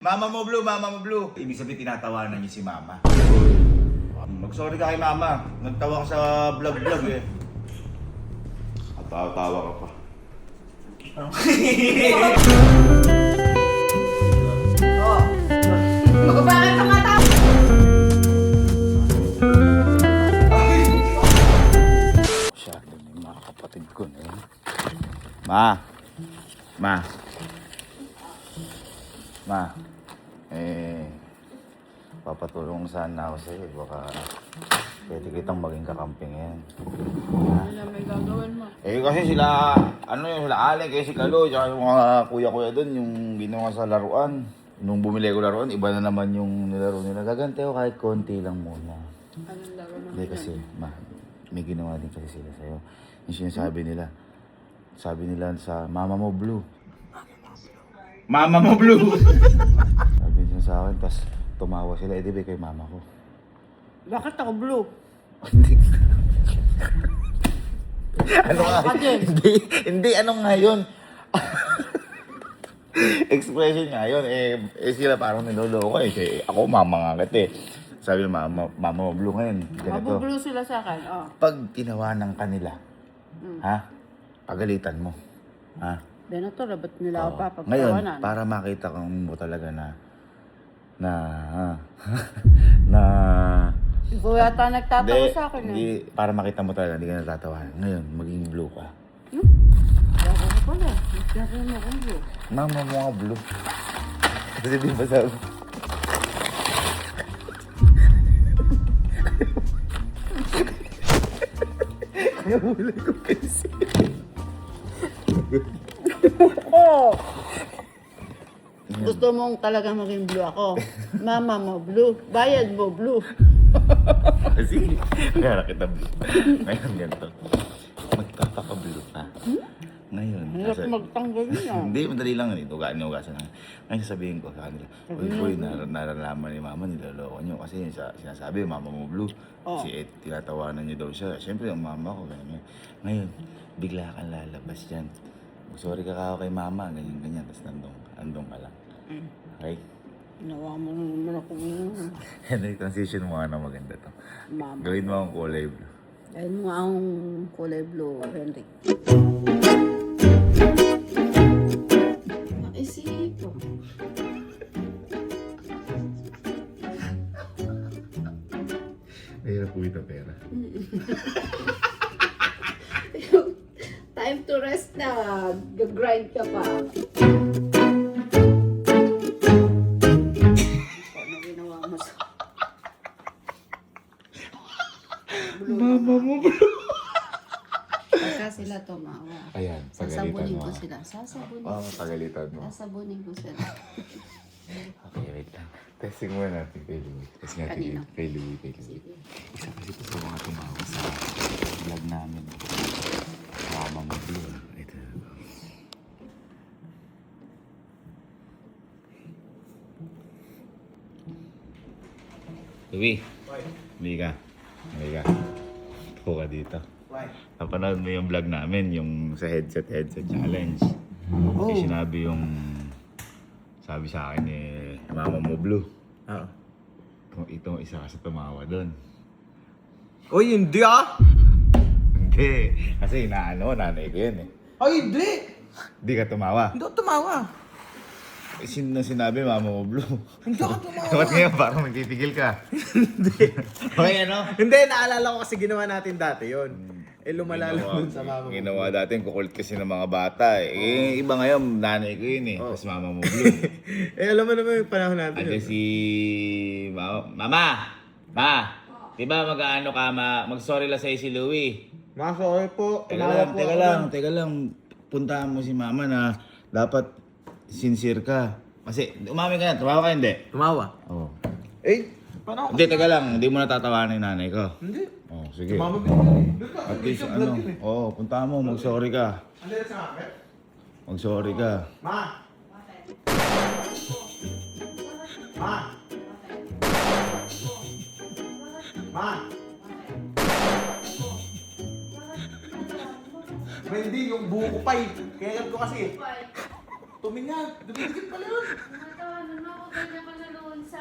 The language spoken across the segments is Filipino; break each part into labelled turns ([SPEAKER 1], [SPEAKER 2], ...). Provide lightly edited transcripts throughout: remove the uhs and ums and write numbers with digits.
[SPEAKER 1] Mama mo blue. Ibig sabihin tinatawanan niyo si mama. Mag-sorry ka kay mama. Nagtawa ka sa vlog eh. At tawa ka pa.
[SPEAKER 2] Oh. Magbabakan ka mata.
[SPEAKER 1] Masyado na yung mga kapatid ko na yun. Ma. Papatulong sana ako sa'yo. Baka pwede kitang maging kakamping yan.
[SPEAKER 2] Ano na may gagawin mo?
[SPEAKER 1] Kasi sila Alec, si Kalo, tsaka yung mga kuya-kuya doon, yung ginawa sa laruan. Nung bumili ko laruan, iba na naman yung nilaro nila. Gagante ko kahit konti lang muna.
[SPEAKER 2] Anong laro naman?
[SPEAKER 1] Hindi kasi, may ginawa din kasi sila sa'yo. Yung sinasabi nila, sabi nila sa Mama Mo Blue. Mama Mo Blue! Sabi nila sa akin, tas tumawa sila, di ba kay mama ko?
[SPEAKER 2] Bakit ako blue?
[SPEAKER 1] Hindi. Ano nga? Hindi, ano nga yun? Expression nga yun. Sila parang niloloko eh. Kasi ako, mama nga kasi. Sabi ng mama Mo Blue ngayon. Ganito.
[SPEAKER 2] Mabublue sila sa akin, oh.
[SPEAKER 1] Pag tinawanan ka nila, ha? Pagalitan mo. Ha?
[SPEAKER 2] Benato, ba't nila ako papagtawanan?
[SPEAKER 1] Ngayon, para makita kang mo talaga na
[SPEAKER 2] Ikaw yata nagtatawa sa akin eh.
[SPEAKER 1] Hindi, para makita mo talaga, hindi ka natatawanan. Ngayon, maging blue ka.
[SPEAKER 2] Bako ko pala. Nagtatawa mo akong blue.
[SPEAKER 1] Mama mo nga blue. Kasi di ba sabi? Kaya wala ko kasi.
[SPEAKER 2] Oh! Gusto mong talaga maging blue ako. Mama mo blue. Bayad mo blue.
[SPEAKER 1] Sige, kaya kita blue. Ngayon ganito. Magpapaka-blue ka. Ngayon.
[SPEAKER 2] Hirap magtanggal niya.
[SPEAKER 1] Hindi, madali lang rin. Ugasan lang. Ngayon sasabihin ko sa kanila, Uy, naralaman ni mama, niloloko niyo. Kasi sinasabi, Mama Mo Blue. Kasi tinatawanan niyo daw siya. Siyempre, ang mama ko. Ganyan. Ngayon, bigla kang lalabas dyan. Sorry ka kay mama, ganyan. Tapos nandong ka lang. Okay?
[SPEAKER 2] Ginawa mo naman ako ngayon.
[SPEAKER 1] Henry, transition mo na maganda to.
[SPEAKER 2] Mama.
[SPEAKER 1] Gawin mo ang kulay blue.
[SPEAKER 2] Dahil mo ang kulay blue, Henry. Maisip ko.
[SPEAKER 1] Mahirap po ito pera.
[SPEAKER 2] Time to rest na. Gag-grind ka pa. Ano ginawa mo sa...
[SPEAKER 1] Mama Mo Blue.
[SPEAKER 2] Basta sila tumawa.
[SPEAKER 1] Ayan,
[SPEAKER 2] Sasabunin
[SPEAKER 1] pagalitan mo.
[SPEAKER 2] ko sila. Sasabunin ko sila.
[SPEAKER 1] Pagalitan mo.
[SPEAKER 2] Sasabunin ko sila.
[SPEAKER 1] Okay, wait lang. Testing muna natin kay Louie. Test natin
[SPEAKER 2] Kanino?
[SPEAKER 1] kay Louie.
[SPEAKER 2] Sige.
[SPEAKER 1] Isa kasi po sa mga tumawa sa vlog namin. Mama Mo Blue. Ito. Louie. Hindi ka. Tuko ka dito. Napanood mo yung vlog namin, yung sa headset challenge. Kasi sinabi sabi sa akin Mama Mo Blue.
[SPEAKER 3] Oo.
[SPEAKER 1] Kung itong isa kasi tumawa doon.
[SPEAKER 3] Uy, hindi ah!
[SPEAKER 1] Hindi. Kasi nanay ko yun eh.
[SPEAKER 3] Ay, hindi!
[SPEAKER 1] Hindi ka tumawa.
[SPEAKER 3] Hindi ako tumawa.
[SPEAKER 1] Sino sinabi Mama Mo Blue?
[SPEAKER 3] Hindi ako tumawa.
[SPEAKER 1] Ba't ngayon parang magtitigil ka?
[SPEAKER 3] Hindi.
[SPEAKER 1] Okay, ano?
[SPEAKER 3] Hindi, naalala ko kasi ginawa natin dati yon. Lumalala dun sa mama mo.
[SPEAKER 1] Ginawa dati, kukulit kasi ng mga bata eh. Iba ngayon, nanay ko yun eh. Tapos Mama Mo Blue.
[SPEAKER 3] Alam mo naman yung panahon natin
[SPEAKER 1] Ate
[SPEAKER 3] yun.
[SPEAKER 1] si... Mama! Ma! Diba mag-ano ka, mag-sorry lang sa'yo si Louie?
[SPEAKER 3] Sorry po. Tumawa po ako.
[SPEAKER 1] Teka lang. Puntahan mo si mama na dapat sincere ka. Kasi umamin ka na, tumawa ka hindi?
[SPEAKER 3] Tumawa?
[SPEAKER 1] Oo.
[SPEAKER 3] Eh, paano ako?
[SPEAKER 1] Hindi, teka lang. Hindi mo natatawanan yung nanay ko.
[SPEAKER 3] Hindi.
[SPEAKER 1] Oo, sige.
[SPEAKER 3] Tumama din.
[SPEAKER 1] At least puntahan mo, mag-sorry ka.
[SPEAKER 3] Ano yun sa akin?
[SPEAKER 1] Mag-sorry ka.
[SPEAKER 3] Ma! Ma! Ma! Hindi, yung buho ko pa eh. Kaya ko kasi. Tumingin. Dumidikit pala yun.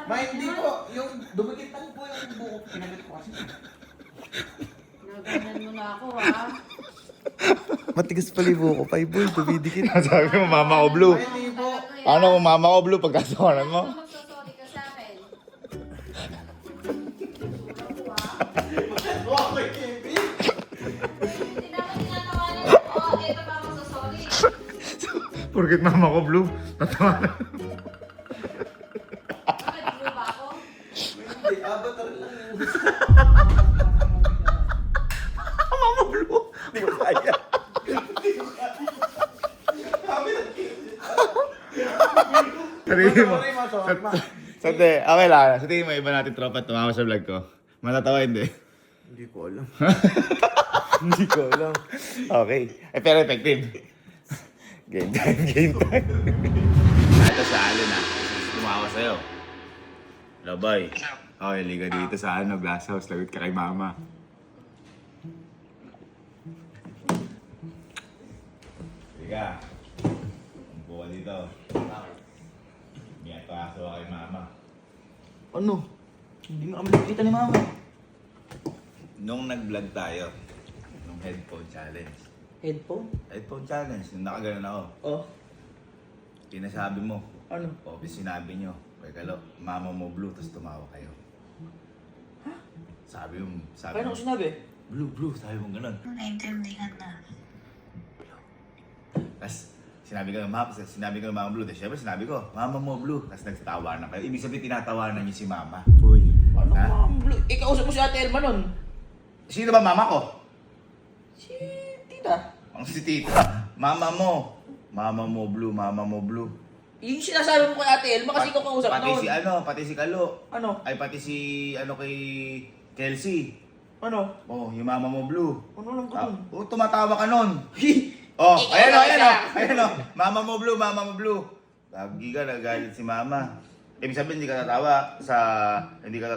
[SPEAKER 3] Ma, hindi po. Yung dumikit lang po yung buko. Pinagat ko kasi.
[SPEAKER 2] Naganan mo na ako, ha?
[SPEAKER 3] Matigas pala yung buko. Boy, dumidikit.
[SPEAKER 1] Sabi mo, mama ko blue.
[SPEAKER 3] Ay, hindi po.
[SPEAKER 1] Ano kung mama ko blue pagkatawanan mo?
[SPEAKER 2] Magsasorry ka sa akin.
[SPEAKER 3] Okay, Kevin.
[SPEAKER 2] Hindi na ako tinatawanan ako. Ito pa magsasorry.
[SPEAKER 1] Porket mama ko blue, tatawanan.
[SPEAKER 2] Bakit blue ba ako?
[SPEAKER 3] Hindi, avatar lang yun.
[SPEAKER 1] Mama blue. Hindi ko kaya. Sarili mo.
[SPEAKER 3] Sorry, ma. Sorry, ma.
[SPEAKER 1] Sante, okay lang. Sa tingin mo, iba natin tropa tumawa sa vlog ko. Matatawa hindi.
[SPEAKER 3] Hindi ko alam. Hindi ko alam.
[SPEAKER 1] Okay. Eh, pero effective. Game time, game time. Ito sa Alin ah. Tumawa sa'yo. Hello, boy. Okay, liga dito sa glass house. Lagot ka kay mama. Liga. Umpo ka dito. May atraso ka kay mama.
[SPEAKER 3] Ano? Hindi mo kami nakikita ni mama.
[SPEAKER 1] Nung nag-vlog tayo, nung headphone challenge.
[SPEAKER 3] Headphone?
[SPEAKER 1] Headphone challenge, nung nakaganon ako.
[SPEAKER 3] Oh.
[SPEAKER 1] Pinasabi mo.
[SPEAKER 3] Ano?
[SPEAKER 1] O, sinabi nyo. Kaya kalo, mama mo blue, tapos tumawa kayo.
[SPEAKER 3] Ha?
[SPEAKER 1] Sabi mo,
[SPEAKER 3] Kaya ko sinabi?
[SPEAKER 1] blue, sabi mo ganun.
[SPEAKER 4] Naintindihan na.
[SPEAKER 1] Tapos, sinabi ko ng mama blue. Tapos syempre sinabi ko, mama mo blue. Tapos nagtatawanan kayo. Ibig sabihin, tinatawanan niyo si mama.
[SPEAKER 3] Uy. Ano
[SPEAKER 1] Ha?
[SPEAKER 3] ma'am? Ikausap mo si Ate Elma nun.
[SPEAKER 1] Sino ba mama ko?
[SPEAKER 3] Si Tita.
[SPEAKER 1] Ang si tita. Mama mo. Mama mo blue, mama mo blue.
[SPEAKER 3] Yung sinasabi mo kay Ate Elma kasi ikaw kausap
[SPEAKER 1] Pati
[SPEAKER 3] nun.
[SPEAKER 1] si pati si Kalo.
[SPEAKER 3] Ano?
[SPEAKER 1] Ay, pati si, kay Kelsey.
[SPEAKER 3] Ano?
[SPEAKER 1] Oh, yung mama mo blue.
[SPEAKER 3] Ano lang ko
[SPEAKER 1] Ah,
[SPEAKER 3] nun?
[SPEAKER 1] oh, tumatawa ka nun. Oh,
[SPEAKER 3] Ikaw
[SPEAKER 1] ayan o,
[SPEAKER 3] daw
[SPEAKER 1] ayan
[SPEAKER 3] siya.
[SPEAKER 1] o, ayan o. Mama mo blue, mama mo blue. Lagi ka, nagalit si mama. Ibig sabihin, hindi ka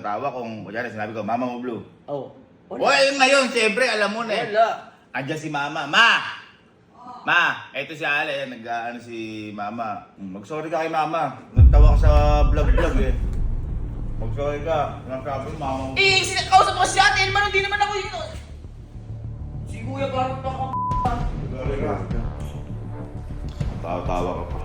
[SPEAKER 1] tatawa kung, kunyari, sinabi ko, mama mo blue.
[SPEAKER 3] Oh.
[SPEAKER 1] O, ayun ngayon, siyempre, alam mo na eh.
[SPEAKER 3] Wala.
[SPEAKER 1] Andiyan si mama. Ma, eto si Ale, nag-ano si mama. Mag-sorry ka kay mama. Nagtawa ka sa vlog eh. Mag-sorry ka. Nagsabi mo, mama mo.
[SPEAKER 3] Kausap mo si Ate Elma nun, hindi naman ako yun. Si Kuya parang baka
[SPEAKER 1] Sorry ka. Tawa ka pa.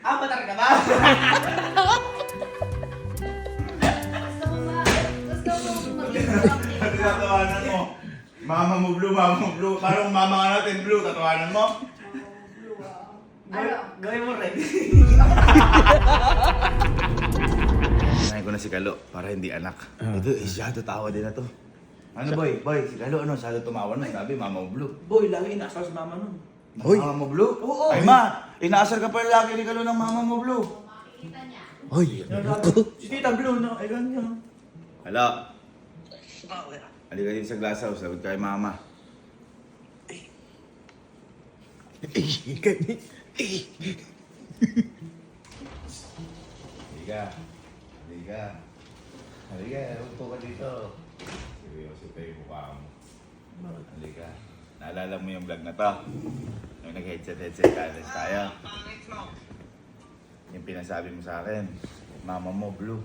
[SPEAKER 3] Avatar ka ba?
[SPEAKER 2] Gusto mo maging proactive.
[SPEAKER 1] Tatawanan mo. Mama mo blue, mama mo blue. Parang mama ka natin blue, tatawanan mo.
[SPEAKER 2] Ano?
[SPEAKER 3] Gawin mo rin.
[SPEAKER 1] Sinayin ko na si Kalo para hindi anak. Ito, isyado tawa din na to. Ano boy, si Kalo, ano, siyado tumawa na. Sabi, mama mo blue.
[SPEAKER 3] Boy, lagi inaasal si mama nun.
[SPEAKER 1] Hoy. Mama mo blue?
[SPEAKER 3] Oo.
[SPEAKER 1] Ay ma, inaasar ka pa lagi ni Kalo ng mama mo blue.
[SPEAKER 2] Makikita niya.
[SPEAKER 1] Hoy,
[SPEAKER 3] Si Tita Blue, no? Ay, ganyan.
[SPEAKER 1] Kalo. Halika din sa glass house, sagot ka kay mama. Halika, upo ka dito. Seryoso tayo yung mukha mo. Halika. Naalala mo yung vlog na to? Yung nag-headset challenge tayo. Yung pinasabi mo sa akin, mama mo blue.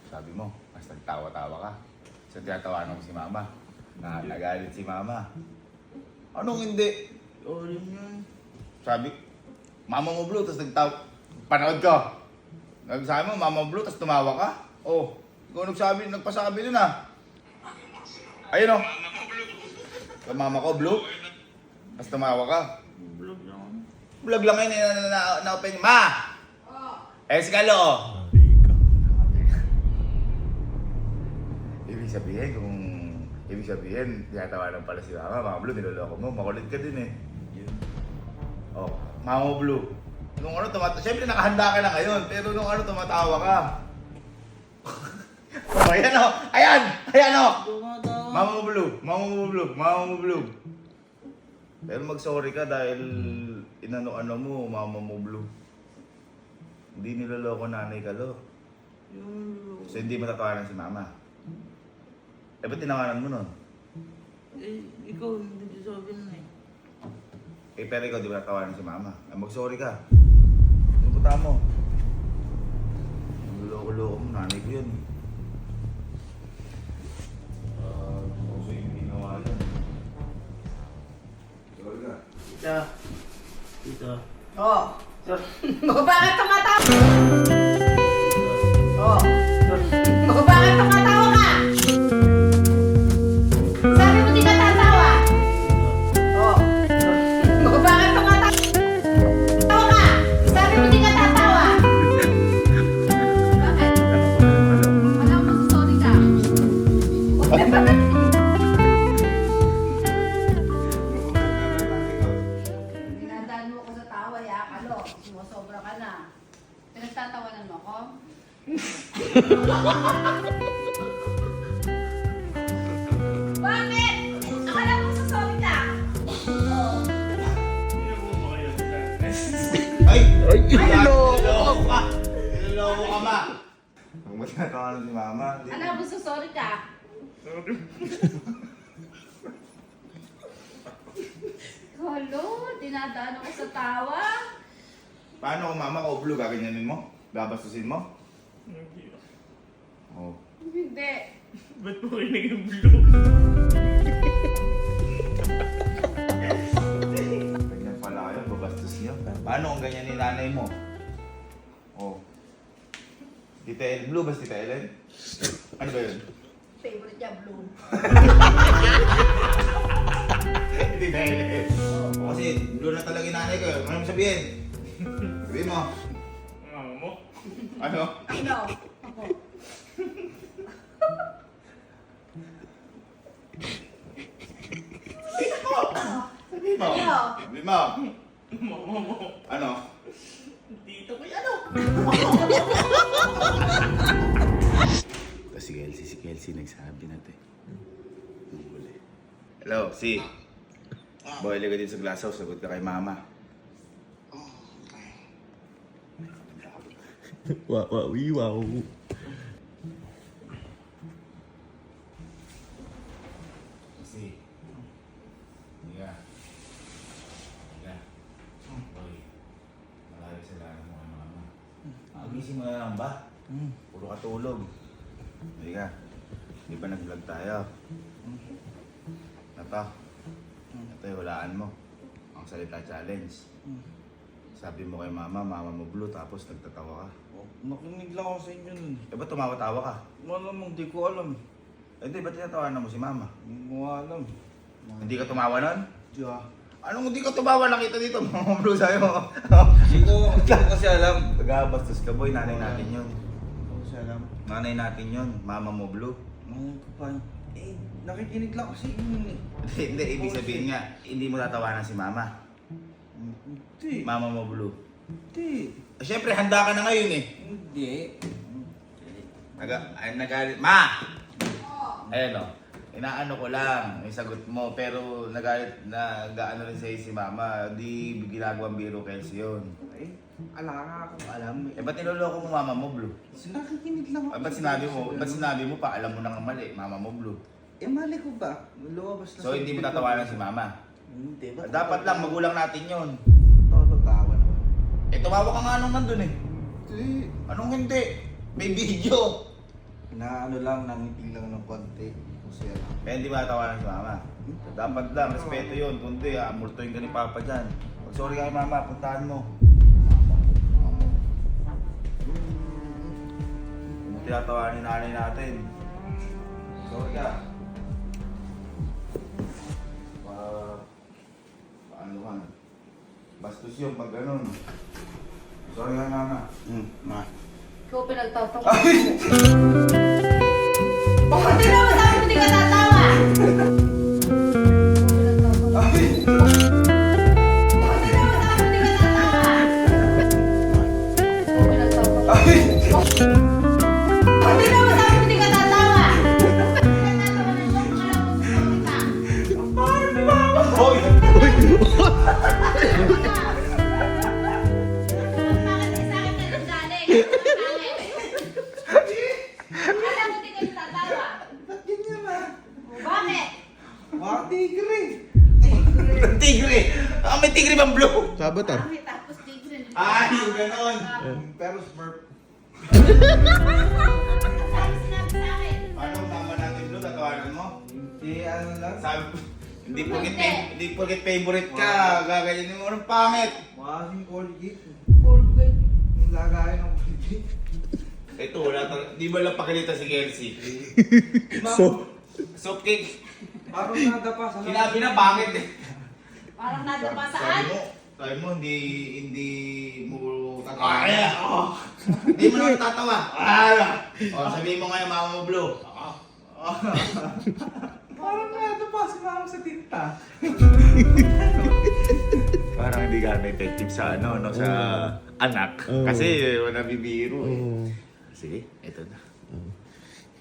[SPEAKER 1] Sabi mo, mas nagtawa-tawa ka. So tinatawanan ko si mama. Nagalit si mama. Anong hindi?
[SPEAKER 3] Oh, yun yun.
[SPEAKER 1] Sabi, mama mo blue, tapos nagtawa. Panood ko. Nagsabi mo, mama mo blue, tapos tumawa ka. Oh, ikaw nagpasabi nun ah. Ayun oh. Mama ko blue, tapos tumawa ka.
[SPEAKER 3] Vlog lang.
[SPEAKER 1] Vlog lang yun, na-open. Ma! Eh, si Kalo oh. Ibig sabihin, tinatawanan pala si mama. Mama blue, niloloko mo. Makulit ka din eh. Oh, mama mo blue. Nung ano, siyempre nakahanda ka na ngayon, pero nung ano, tumatawa ka. Oh, ayan o! Ayan! Ayan o! Mama mo blue! Mama mo blue! Mama mo blue! Pero mag-sorry ka dahil inano-ano mo, mama mo blue. Hindi niloloko nanay ka, lo. So hindi mo tatawanan si mama. Eh, ba't tinawanan mo nun?
[SPEAKER 4] Ikaw, hindi sabi na eh.
[SPEAKER 1] Eh, pero ikaw di ba tatawanan si mama? Eh, mag-sorry ka. Ano puta mo? Loko-loko mo, nanay ko yun. So yung ginawa yun. Sorry ka.
[SPEAKER 4] Tita. Tita.
[SPEAKER 2] Oh. Bakit tumatawa? Oh. Bakit tumatawa ka? Sabi mo di ka tatawa? Oh. Bakit tumatawa ka? Sabi mo di ka tatawa? Bakit? Wala mo sorry ka. Dinadaan mo ako sa tawa, yakalo. Sumusobra ka na. Pinagtatawanan mo ako? Bakit? Akala mo sa sorry ka? Oh.
[SPEAKER 1] Ay! Ay! Niloloko ka! Niloloko ka, ma! Huwag mo tinatawanan si mama.
[SPEAKER 2] Alam mo sa sorry ka? Halo, dinadaan ako sa tawa.
[SPEAKER 1] Paano kung mama ko blue, gaganyanin mo? Babastusin mo?
[SPEAKER 4] Hindi.
[SPEAKER 1] Oo.
[SPEAKER 2] Hindi.
[SPEAKER 4] Ba't mo kayo naging blue?
[SPEAKER 1] Ganyan pala kayo, babastos niyo. Paano kung ganyan ni nanay mo? Oh. Tita Ellen, blue ba si Tita Ellen? Ano ba yun?
[SPEAKER 2] Favorite niya, blue.
[SPEAKER 1] Tita Ellen. Oh, kasi blue na talaga yung nanay ko. Ano mo sabihin? Sabihin mo.
[SPEAKER 4] Mama mo?
[SPEAKER 1] Ano?
[SPEAKER 2] Ano? Ako.
[SPEAKER 1] Sabihin mo.
[SPEAKER 2] Ano?
[SPEAKER 1] Sabihin mo.
[SPEAKER 4] Mama mo.
[SPEAKER 1] Ano?
[SPEAKER 4] Tito ko yan.
[SPEAKER 1] Si Kelsey nagsabi natin. Hello, si. Boy, liga dito sa glass house. Sagot ka kay mama.
[SPEAKER 3] Wow.
[SPEAKER 1] Si. Liga. Liga. Boy. Malayo sa lana mo kay mama. Agising mo na lang ba? Puro ka tulog. Liga. Di ba nag-vlog tayo? Ito yung hulaan mo. Ang salita challenge. Sabi mo kay mama, mama mo blue, tapos nagtatawa ka.
[SPEAKER 3] Nakinig lang ako sa inyo nun.
[SPEAKER 1] Eh, ba't tumawa-tawa ka?
[SPEAKER 3] Malamang di ko alam.
[SPEAKER 1] Eh, di, ba't tinatawanan mo si mama?
[SPEAKER 3] Hindi ko alam.
[SPEAKER 1] Hindi ka tumawa nun?
[SPEAKER 3] Diya.
[SPEAKER 1] Anong hindi ka tumawa? Nakita dito, mama blue sa'yo.
[SPEAKER 3] Hindi ko kasi alam.
[SPEAKER 1] Taga-bastos ka, boy. Nanay natin yun.
[SPEAKER 3] Hindi ko kasi alam.
[SPEAKER 1] Nanay natin yun. Mama mo blue.
[SPEAKER 3] Ano ko pa? Eh, nakikinig lang kasi yun eh.
[SPEAKER 1] Hindi, ibig sabihin nga, hindi mo tatawanan si mama.
[SPEAKER 3] Hindi.
[SPEAKER 1] Mama mo blue.
[SPEAKER 3] Hindi.
[SPEAKER 1] Eh, syempre, handa ka na ngayon eh.
[SPEAKER 3] Hindi.
[SPEAKER 1] Nagalit. Ma! Ayan o. Inaano ko lang, yung sagot mo. Pero nagalit, nag-ano rin sa'yo si mama. Di ginagawang biro Kelsey yun.
[SPEAKER 3] Eh, ala akong alam eh.
[SPEAKER 1] Eh, ba't niloloko mo mama mo blue?
[SPEAKER 3] Nakikinig lang ako.
[SPEAKER 1] Eh, ba't sinabi mo pa, alam mo na nga mali, mama mo blue.
[SPEAKER 3] Eh, mali ko ba? Lumabas na
[SPEAKER 1] So, hindi mo tatawanan si mama.
[SPEAKER 3] Hindi.
[SPEAKER 1] Dapat lang, magulang natin yun.
[SPEAKER 3] Tatawa naman.
[SPEAKER 1] Eh, tumawa ka nga nung nandun eh.
[SPEAKER 3] Hindi.
[SPEAKER 1] Anong hindi? May video.
[SPEAKER 3] Na ano lang, nangiting lang ng konti. Kasi alam.
[SPEAKER 1] Kaya hindi mo tatawanan si mama. Dapat lang, respeto yun. Kundi, amurtuin ka ni papa dyan. Pag sorry ka kay mama, puntahan mo. Tinatawanan ni nanay natin. Sorry ka. Paano ka? Bastos yun pag ganun. Sorry ka mama. Ma.
[SPEAKER 2] Ikaw pinagtatawa. Bakit di naman sabi mo di ka tatawa? Bakit di naman sabi mo di ka tatawa?
[SPEAKER 3] Avatar.
[SPEAKER 2] Pangit, tapos different.
[SPEAKER 1] Ay, yung ganon.
[SPEAKER 3] Pero Smurf.
[SPEAKER 2] Ang sabi sinabi sa akin.
[SPEAKER 1] Paano tama natin Blue? Tatawanan mo?
[SPEAKER 3] Hindi, ano lang.
[SPEAKER 1] Sabi, hindi
[SPEAKER 2] Hindi.
[SPEAKER 1] porket favorite ka, gaganyan mo ng pangit.
[SPEAKER 3] Mukha kasing Colgate.
[SPEAKER 2] Colgate.
[SPEAKER 3] Yung lagayan ng Colgate.
[SPEAKER 1] Ito, di ba lang pakilita si Kelsey? Soap cake.
[SPEAKER 3] Parang nadapa sa
[SPEAKER 1] Sinabi na pangit eh.
[SPEAKER 2] Parang nadapa saan?
[SPEAKER 1] Sabi mo, hindi mo tatawa. Hindi mo naman tatawa. Sabihin mo ngayon, Mama mo Blue.
[SPEAKER 3] Parang nadapa si mama sa tinta.
[SPEAKER 1] Parang hindi gano'y effective sa ano, no, sa anak. Kasi wala bibiro eh. Sige, eto na.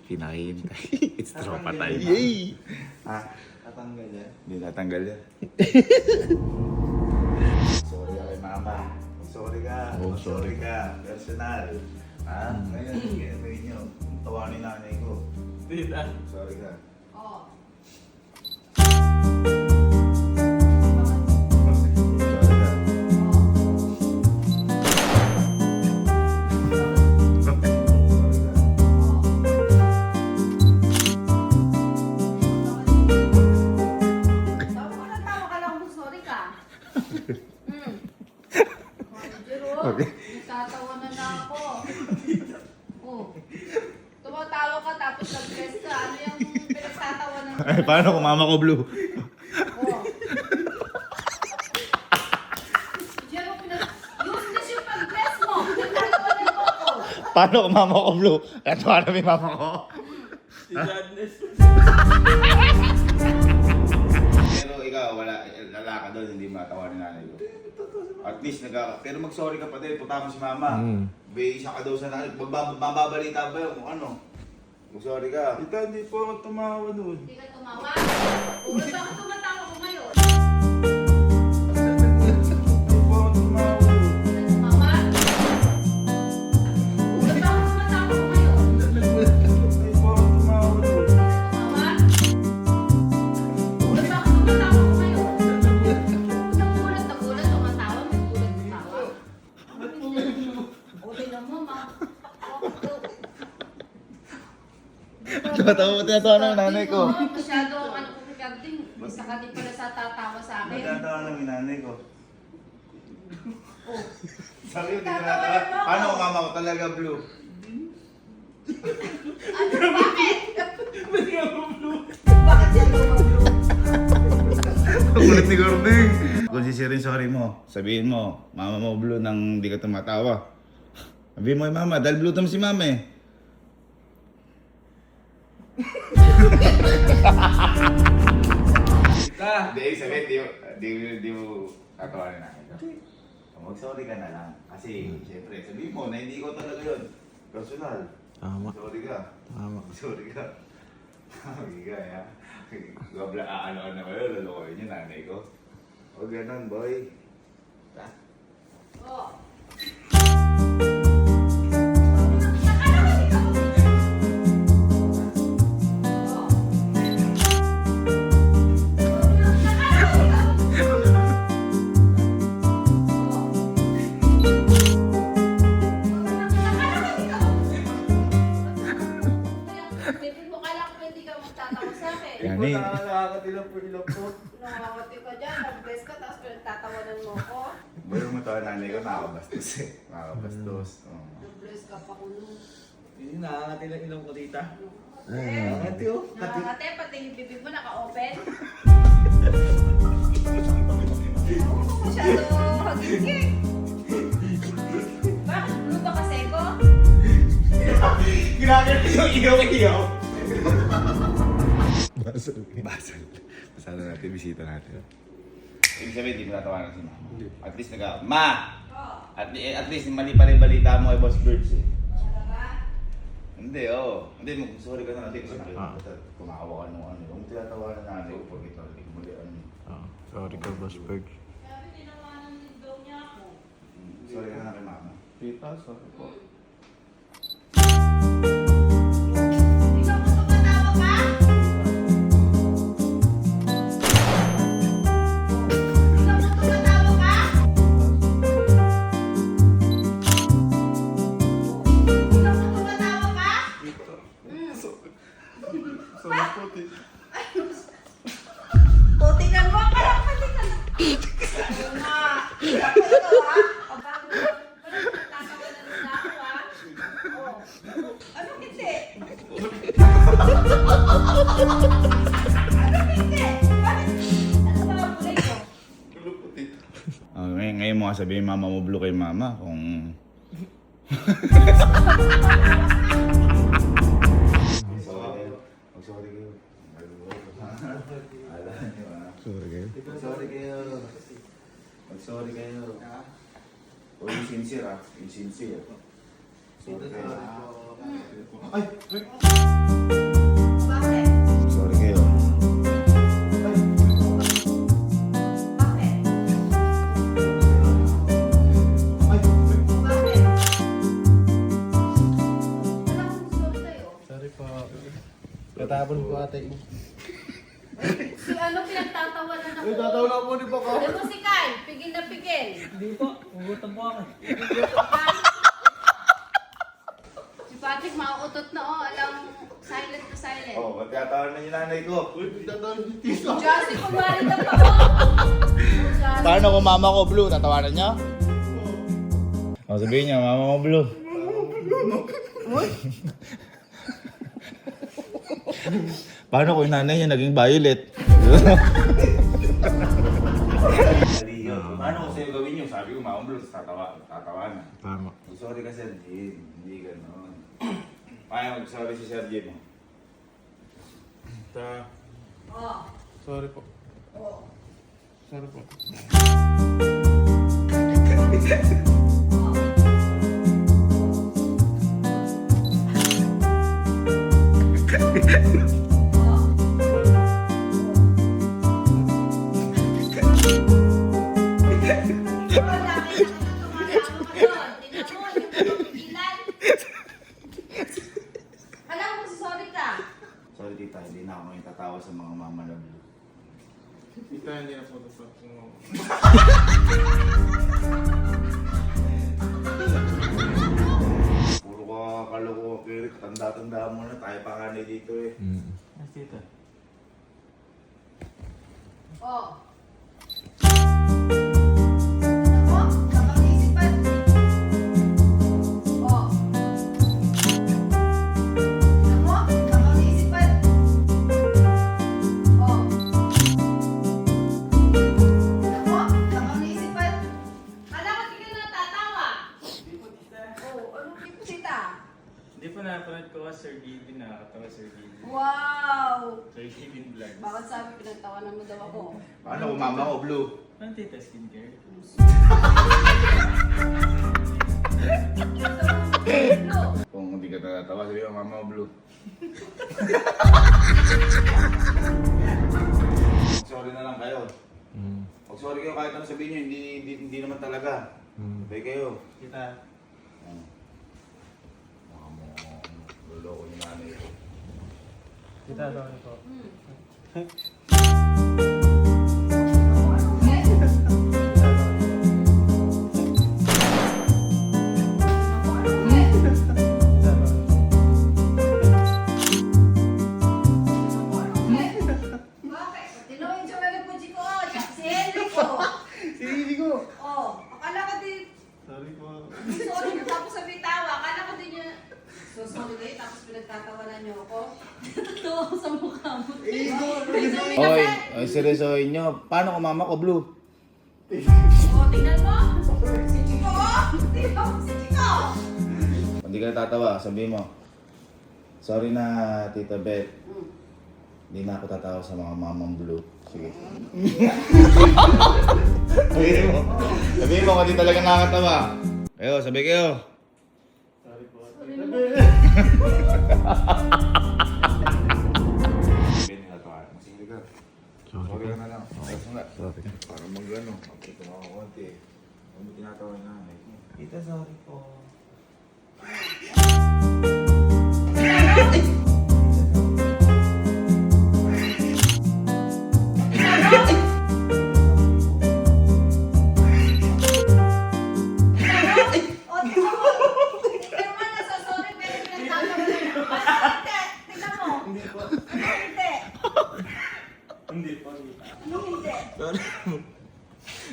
[SPEAKER 1] Pinakihintay. It's tropa tayo.
[SPEAKER 3] Yay!
[SPEAKER 1] Ha?
[SPEAKER 3] Tatanggal yan.
[SPEAKER 1] Hindi natanggal yan. Sorry ka kay mama. Sorry ka.
[SPEAKER 3] Oh,
[SPEAKER 1] Sorry ka. Personal. Ha? Ngayon, gagawin nyo. Tawanin nanay ko. Sorry ka.
[SPEAKER 2] Oo.
[SPEAKER 1] Sorry ka.
[SPEAKER 2] Tawa ka lang kung sorry ka. Jero, nagtatawanan na ako. Oh. Tumatawa ka tapos nag-dress ka. Ano yung pinagtatawanan mo?
[SPEAKER 1] Ay, paano kung mama ko Blue?
[SPEAKER 2] Oh. Jero, useless yung pag-dress mo. Pinagtatawanan mo ako.
[SPEAKER 1] Paano kung mama ko Blue? Ito ano may mama ko?
[SPEAKER 4] Si Jadness.
[SPEAKER 1] Pero ikaw, lala ka doon, hindi matawa ni nanay ko. At least, pero mag-sorry ka pa din, punta mo si mama. May isa ka daw sa nanay, mababalita ba yun kung ano? Mag-sorry ka.
[SPEAKER 3] Tita, hindi po ako tumawa doon.
[SPEAKER 2] Hindi ka tumawa. Uy, bakit tumatawa ko ngayon?
[SPEAKER 3] Hindi po ako tumawa doon.
[SPEAKER 2] Hindi ka tumawa? Uy, bakit tumatawa ko ngayon?
[SPEAKER 3] Hindi po ako tumawa doon.
[SPEAKER 2] Tumawa? Uy, bakit tumatawa ko ngayon? Nagulat, tumatawa, nagulat, tumawa. O, tingnan mo, ma.
[SPEAKER 1] Tinatawa ng nanay ko.
[SPEAKER 2] Masyado, ano ko, regarding, isa ka din pala sa tatawa sa akin.
[SPEAKER 1] Nagtatawa ng nanay ko.
[SPEAKER 2] Oh.
[SPEAKER 1] Sabi ko,
[SPEAKER 2] Tatawa na mo ako.
[SPEAKER 1] paano kung mama ko talaga Blue?
[SPEAKER 2] Ano, bakit? Bakit yan lumablo?
[SPEAKER 1] Kulit ni Gording. Kung sisirin sorry mo, sabihin mo, mama mo Blue nang hindi ka tumatawa. Sabihin mo mama, dahil Blue tam si mama eh.
[SPEAKER 3] Tita!
[SPEAKER 1] Hindi, sabihin, di mo tatawanin namin. Mag-sorry ka na lang. Kasi, syempre, sabihin mo na hindi ko talaga yun. Personal.
[SPEAKER 3] Tama.
[SPEAKER 1] Sorry ka.
[SPEAKER 3] Tama.
[SPEAKER 1] Sorry ka. Sorry ka, ya. Gabla, ano ko yun, lulukoyin yung nanay ko. O ganun, boy. Ha?
[SPEAKER 2] Oh.
[SPEAKER 1] Yan
[SPEAKER 3] Hindi
[SPEAKER 1] eh.
[SPEAKER 3] po nakakatilang po ilang po.
[SPEAKER 2] Nakakati ka dyan, nag-bless ka, tapos pinagtatawanan mo ko.
[SPEAKER 1] Boy, mo tawa nanay ko, nakakabastos eh. Nakakabastos. Oo.
[SPEAKER 2] Nag-bless ka pa kuno.
[SPEAKER 3] Hindi, nakakatilang ilang ko, tita.
[SPEAKER 2] Eh,
[SPEAKER 3] Nakakati oh.
[SPEAKER 2] nakakate, pati yung bibig mo naka-open. Masyado hagigik. Bakit? Ano ba kasi ko?
[SPEAKER 1] Ginagano yung iyaw-iyaw. Basal. Basal na natin, bisita natin. Ibig sabihin, di mo natawanan si mama. At least Ma! At least mali pa rin balita mo kay Boss Birds eh. Hindi, oo. Hindi, sorry ka na. Hindi ko sabi. Kumakawa ka nung ano. Kung tinatawanan na natin, pag ito, hindi ko mali ano.
[SPEAKER 3] Sorry ka, Boss Berg.
[SPEAKER 2] Sabi, tinawanan daw niya ako.
[SPEAKER 1] Sorry ka na kay mama.
[SPEAKER 3] Tita, sorry po.
[SPEAKER 2] Ikaw mo tumatawa ka? Ikaw mo tumatawa ka? hindi? Ano ba ang kulay ko?
[SPEAKER 1] Ngayon mo nga sabihin mama mo blue kay mama kung... Sorry kayo.
[SPEAKER 3] Sorry kayo.
[SPEAKER 1] Sorry kayo. Sorry kayo. O yung sincere ah. Yung sincere. Sorry kayo. Ay!
[SPEAKER 2] Bakit?
[SPEAKER 1] Sorry kayo.
[SPEAKER 2] Bakit? Bakit? Wala akong sorry sa'yo.
[SPEAKER 3] Sorry po. Katapon ko ate.
[SPEAKER 2] Si ano pinagtatawanan ako?
[SPEAKER 3] Tatawa po ni Baka.
[SPEAKER 2] Alam mo si Kyle, pigil na pigil.
[SPEAKER 4] Hindi po, ugutan po ako.
[SPEAKER 2] Si Patrick mauutot na oh, alam silent na silent.
[SPEAKER 1] Oh, ba't tatawanan na yung nanay ko?
[SPEAKER 2] Josie, kumari na pa oh.
[SPEAKER 1] Paano kung mama ko blue? Tatawanan niya? O sabihin niya, mama mo blue. Paano kung yung nanay niya naging violet? Paano kung sa'yo gawin niyo? Sabi ko, mama blue, tatawanan.
[SPEAKER 3] Tama.
[SPEAKER 1] Sorry ka, Sir Jim. Hindi gano'n. Paano mag-sorry si Sir Jim?
[SPEAKER 2] Oh.
[SPEAKER 3] Sorry po.
[SPEAKER 2] Oh.
[SPEAKER 3] Sorry po.
[SPEAKER 1] Sorry tita, hindi na ako ngayon tatawa sa mga mama na blue.
[SPEAKER 3] Tita, hindi na po ito.
[SPEAKER 1] Puro ka kaloko, Kirik. Tanda-tanda mo na, tayo panganay dito eh.
[SPEAKER 4] Yes, tita.
[SPEAKER 2] Oh. Ano? Nakapag-isipan. Oh. Ano? Nakapag-isipan. Oh. Ano? Nakapag-isipan. Kala ko di ka natatawa.
[SPEAKER 4] Hindi po, tita.
[SPEAKER 2] Oh, ano tipo sita?
[SPEAKER 4] Hindi po napanood ko ka, Sir Gavin. Nakakatawa, Sir Gavin.
[SPEAKER 2] Wow!
[SPEAKER 4] Sir Gavin Vlogs.
[SPEAKER 2] Bakit sabi pinagtawanan mo daw ako?
[SPEAKER 1] Paano kung mama ko blue?
[SPEAKER 4] Ano tita, skincare?
[SPEAKER 1] Kung hindi ka natatawa, sabi mo mama ko blue. Sorry na lang kayo. Pag sorry kayo kahit ano sabihin nyo, hindi naman talaga. Sabay kayo.
[SPEAKER 4] Tita.
[SPEAKER 1] Baka mo luloko yung nanay ko.
[SPEAKER 4] Tita, sorry po.
[SPEAKER 2] Bakit? Tinuhin siya may puji ko. Si Henry ko.
[SPEAKER 3] Si Lily ko.
[SPEAKER 2] Oh, akala ko din.
[SPEAKER 3] Sorry po.
[SPEAKER 2] Sorry ko tapos sabi tawa. Akala ko din yun. So sorry kayo tapos pinagtatawanan niyo ako. Totoo ako sa mukha mo.
[SPEAKER 1] Oy, seryosohin nyo. Paano kung mama ko blue?
[SPEAKER 2] Oh, tingnan mo. Si Chico. Tingnan mo si Chico.
[SPEAKER 1] Kung hindi ka tatawa, sabihin mo. Sorry na, Tita Beth. Hindi na ako tatawa sa mga mamang blue. Sige. Sabihin mo. Sabihin mo kung di talaga nakakatawa. Kayo, sabi kayo.
[SPEAKER 4] Sorry po.
[SPEAKER 1] Sige ka. Sorry ka na lang.
[SPEAKER 3] Sorry.
[SPEAKER 1] Para mag-ano. Magkita mo ako konti. Huwag mo tinatawa yung nanay ko.
[SPEAKER 4] Tita, sorry po.
[SPEAKER 2] Oh, tingnan mo. Tingnan mo na sorry pero pinagtatawanan niyo. Hindi. Tingnan mo.
[SPEAKER 4] Hindi po.
[SPEAKER 2] Hindi.
[SPEAKER 4] Hindi po, tita.
[SPEAKER 2] Ano hindi?
[SPEAKER 4] Sorry.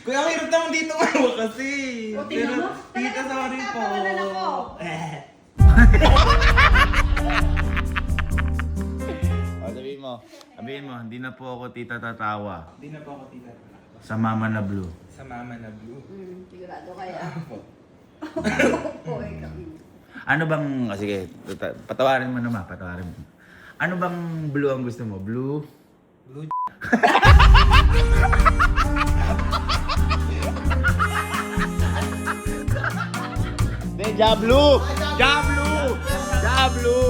[SPEAKER 4] Kuya, ang hirap naman dito ngayon kasi.
[SPEAKER 2] O, tingnan mo.
[SPEAKER 4] Tita, sorry po.
[SPEAKER 2] Pinagtatawanan ako.
[SPEAKER 1] O, sabihin mo. mo. Sabihin mo, hindi na po ako tita tatawa.
[SPEAKER 3] Hindi na po ako tita.
[SPEAKER 1] Sa mama na blue.
[SPEAKER 3] Sa mama na blue.
[SPEAKER 2] Sigurado kaya.
[SPEAKER 3] Opo.
[SPEAKER 2] Oo, ikaw.
[SPEAKER 1] Ano bang, sige, patawarin mo naman, patawarin mo. Ano bang blue ang gusto mo? Blue?
[SPEAKER 3] Blue.
[SPEAKER 1] Hindi, Jablu! Jablu! Jablu!